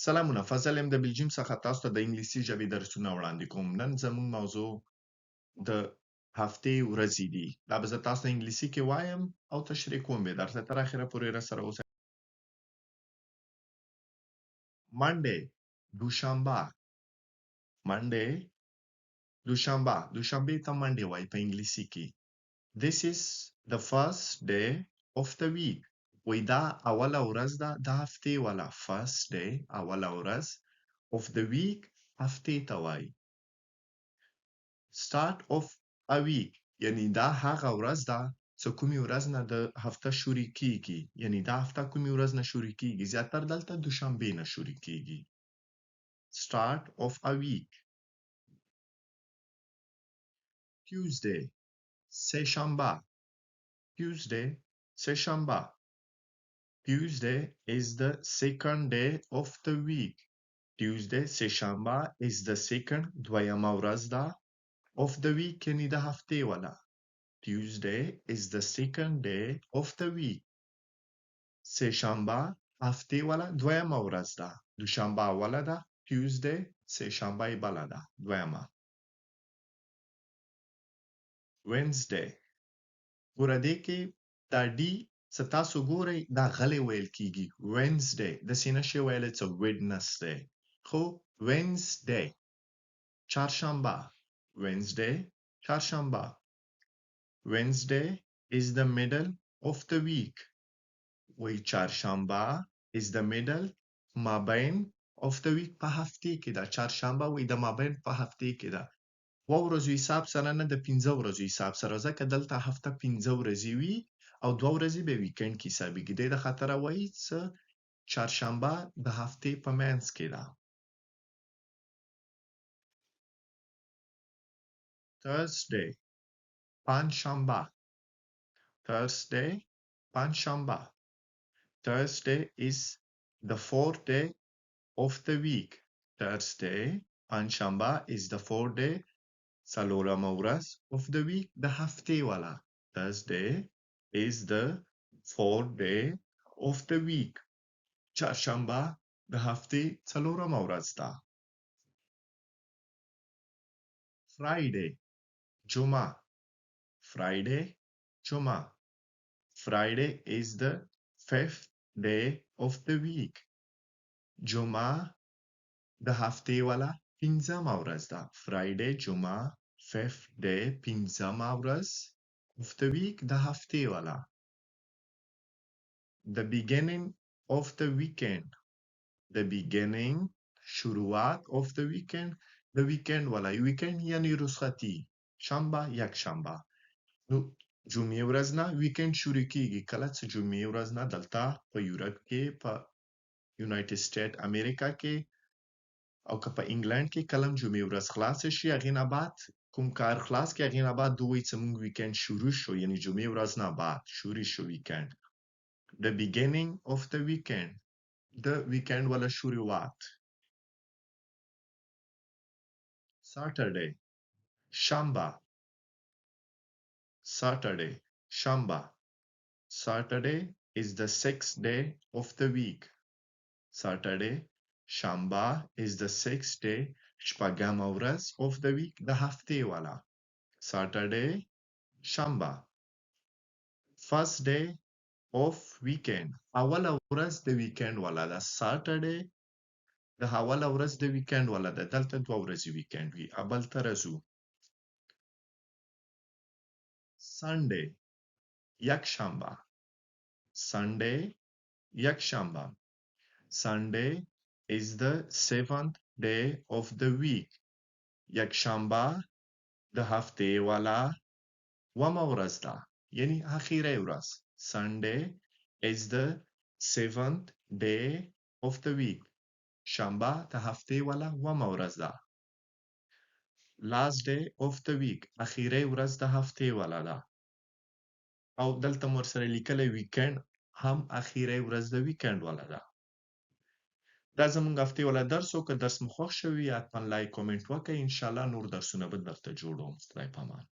سلامونه، فضل یم د بلجیم څخه تاسو ته د انګلیسي ژبې درسونه وړاندې کوم. نن زموږ موضوع د هفتې ورځې دي. دا به زه تاسو ته انګلیسي کې وایم او تشریح کوم به درته تر اخره پورې راسره اوسئ. منډې، دوشنبه، منډې، دوشنبه، دوشنبې ته منډې وایي په انګلیسي کې. This is the first day of the week. وای دا اوله ورځ ده د هفتې والا. First day اوله ورځ of the week هفتې ته وایي. Start of a week یعنی دا هغه ورځ ده چې کومې ورځ نه د هفته شروع کیږي. یعنی دا هفته کومې ورځ نه شروع کیږي. زیاتر دلته دوشنبې نه شروع کیږي. Start of a week. Tuesday سه‌شنبه. Tuesday سه‌شنبه. Tuesday is the second day of the week. Tuesday سه‌شنبه is the second دویمه ورځ ده of the week یعنی د هفتې والا. Tuesday is the second day of the week. سه‌شنبه هفتې والا دویمه ورځ ده. دوشنبه اوله ده. Tuesday سه‌شنبه یې بله ده دویمه. Wednesday ګوره دې کې دا ډي څه تاسو ګورئ دا غلی ویل کیږي. Wednesday داسې نشي ویلی څه Wednesday خو Wednesday چهارشنبه. Wednesday چهارشنبه. Wednesday is the middle of the week. وی چهارشنبه is the middle مابین of the week په هفتې کې ده. چهارشنبه وی د مابین په هفتې کې ده. دوه ورځو حساب سره نه د 15 ورځو حساب سره، ځکه دلته هفته 15 ورځې وي او 2 ورځې به ویکند کې حسابېږي. دې د خاطره وایي چې چهارشنبه د هفتې په منځ کې ده. Thursday پنجشنبه. Thursday پنجشنبه. Thursday is the fourth day of the week. Thursday پنجشنبه is the fourth day څلورمه ورځ of the week د هفتې والا. Thursday is the fourth day of the week. چهارشنبه د هفتې څلورمه ورځ ده. Friday جمعه. Friday جمعه. Friday is the fifth day of the week. جمعه د هفتې والا پنځمه ورځ ده. Friday جمعه fifth day پنځمه ورځ of the week د هفتې والا. The beginning of the weekend. The beginning شروعات of the weekend د weekend والا. weekend یعنی رخصتی. شنبه یک شنبه. نو جمعې ورځ نه weekend شروع کیږي. کله چې جمعې ورځ نه دلته په یورپ کې په یونایټډ سټیټ امریکا کې او که په انګلند کې کلم جمعې ورځ خلاص شي هغې نه بعد کوم کار خلاص کې هغې نه بعد دوی چې مونږ ویکند شروع شو یعنی جمعې ورځ نه بعد شروع شو ویکند. The beginning of the weekend د ویکند والا شروعات. Saturday شنبه. Saturday شنبه. Saturday is the sixth day of the week. Saturday شنبه is the sixth day شپږمه ورځ of the week د هفتې والا. Saturday شنبه. First day of weekend اوله ورځ د ویکند والا ده. Saturday د اوله ورځ د ویکند والا ده. دلته 2 ورځې ویکند وي. بل ته راځو. Sunday یکشنبه. Sunday یکشنبه. Sunday is the seventh day of the week. یکشنبه د هفتې والا اوومه ورځ ده یعنی اخیری ورځ. Sunday is the seventh day of the week. شنبه د هفتې والا اوومه ورځ ده. Last day of the week اخیری ورځ د هفتې والا ده. او دلته مو ورسره لیکلی ویکند هم اخیری ورځ د ویکند والا ده. دا زموږ هفتې والا درس و. که درس مو خوښ شوي حتما لایک کومنټ وکړئ. انشاءالله نور درسونه به درته جوړوم. خدای پامان.